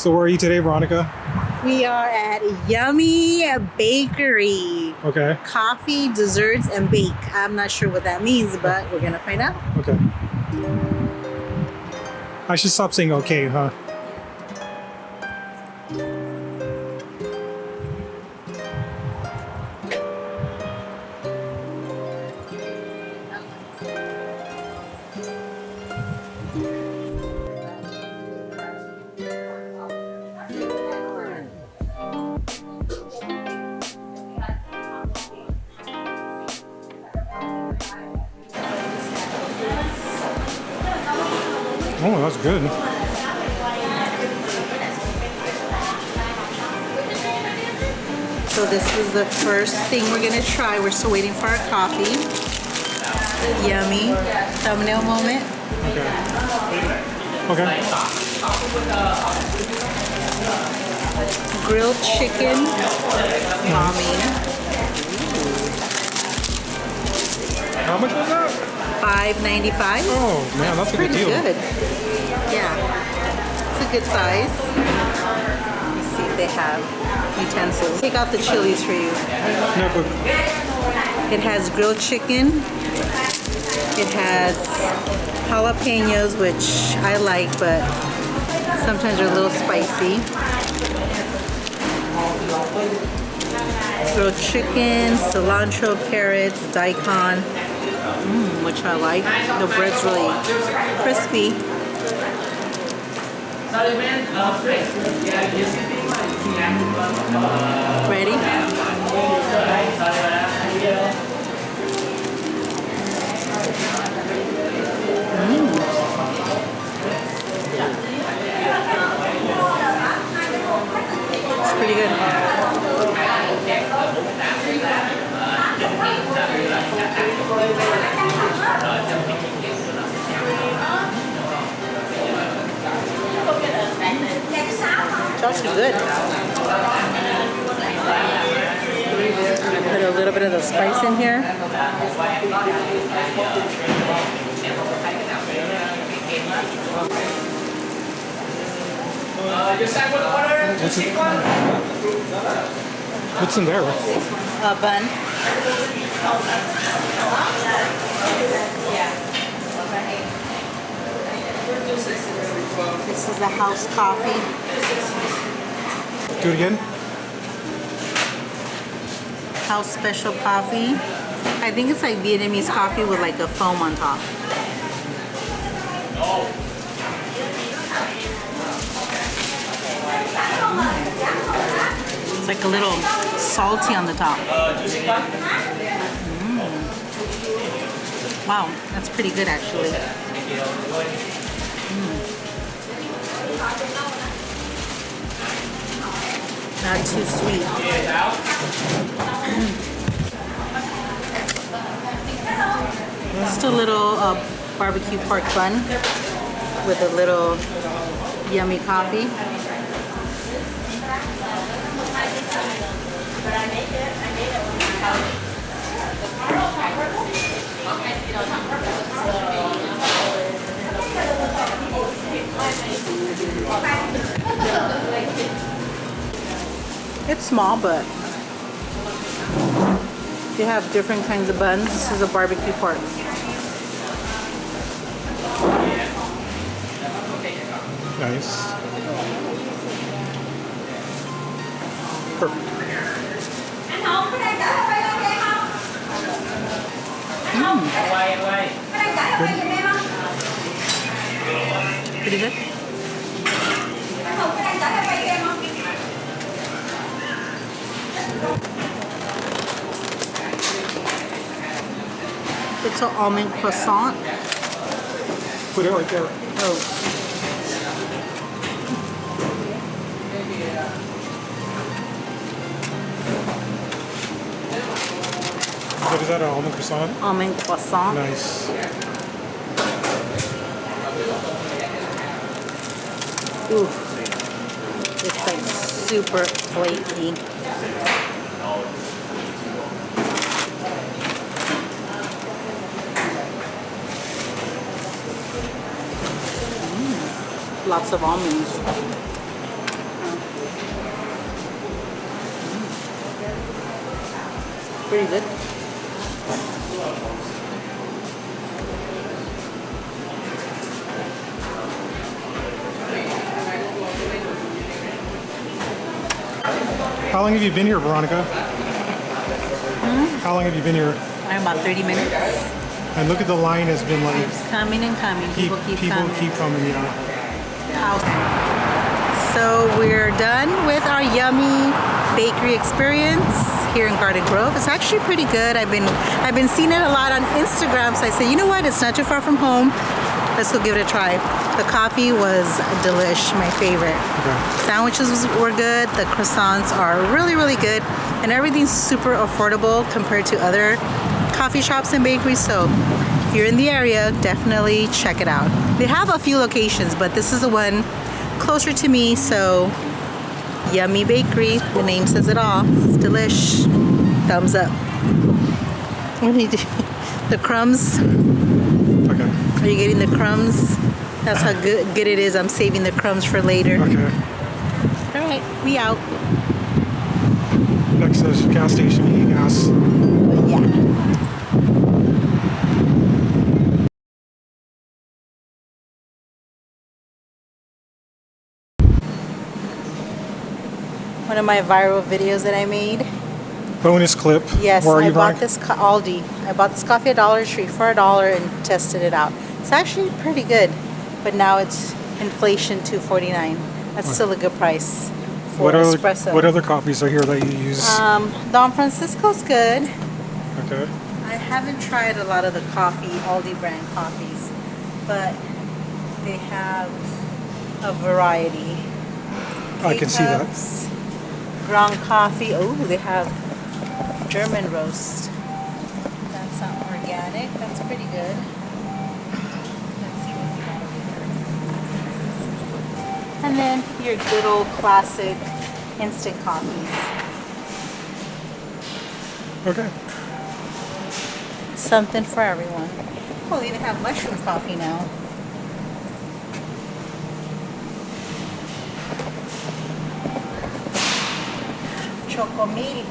So where are you today, Veronica? We are at Yummy Bakery. Okay. Coffee, desserts, and bake. I'm not sure what that means, but we're gonna find out. Okay. I should stop saying okay, huh? Oh, that's good. So this is the first thing we're gonna try. We're still waiting for our coffee. Yummy. Thumbnail moment. Okay. Okay. Grilled chicken. Mommy. How much was that? $5.95. Oh man, that's a good Pretty deal. good. Yeah. It's a good size. Let's see if they have utensils. Take out the chilies for you. No, but It has grilled chicken. It has jalapenos, which I like, but sometimes they're a little spicy. Grilled chicken, cilantro, carrots, daikon, which I like. The bread's really crispy. Ready? It's pretty good. It's actually good. Put a little bit of the spice in here. what's in there? Bun. This is the house coffee. Do it again. House special coffee. I think it's like Vietnamese coffee with like a foam on top. It's like a little salty on the top. Wow, that's pretty good actually. Not too sweet. Just a little barbecue pork bun with a little yummy coffee. It's small, but they have different kinds of buns. This is a barbecue pork. Nice. Perfect. Pretty good. It's an almond croissant. Put it right there. Oh. What is that, an almond croissant? Almond croissant. Nice. Ooh. It's like super flaky. Lots of almonds. pretty good. How long have you been here, Veronica? How long have you been here? I'm about 30 minutes. And look at the line has been like Keeps coming and coming. People keep coming. keep coming, yeah. So we're done with our yummy bakery experience here in Garden Grove. It's actually pretty good. I've been seeing it a lot on Instagram, so I said, you know what? It's not too far from home. Let's go give it a try. The coffee was delish, my favorite. Okay. Sandwiches were good. The croissants are really, really good. And everything's super affordable compared to other coffee shops and bakeries. So if you're in the area, definitely check it out. They have a few locations, but this is the one closer to me. So Yummy Bakery, the name says it all. It's delish. Thumbs up. What do you do? The crumbs. Okay. Are you getting the crumbs? That's how good it is. I'm saving the crumbs for later. Okay. All right, we out. Next is gas station eating gas. Yeah. One of my viral videos that I made. Bonus clip. Yes, Where are I you, bought Veronica? this Aldi. I bought this coffee at Dollar Tree for $1 and tested it out. It's actually pretty good, but now it's inflation $2.49. That's still a good price for espresso. What other coffees are here that you use? Don Francisco's good. Okay. I haven't tried a lot of the Aldi brand coffees, but they have a variety. I can see that. K-cups, ground coffee. Oh, they have German roast. That's not organic. That's pretty good. Let's see what we have here. And then your good old classic instant coffees. Okay. Something for everyone. Oh, they even have mushroom coffee now. Chocomil.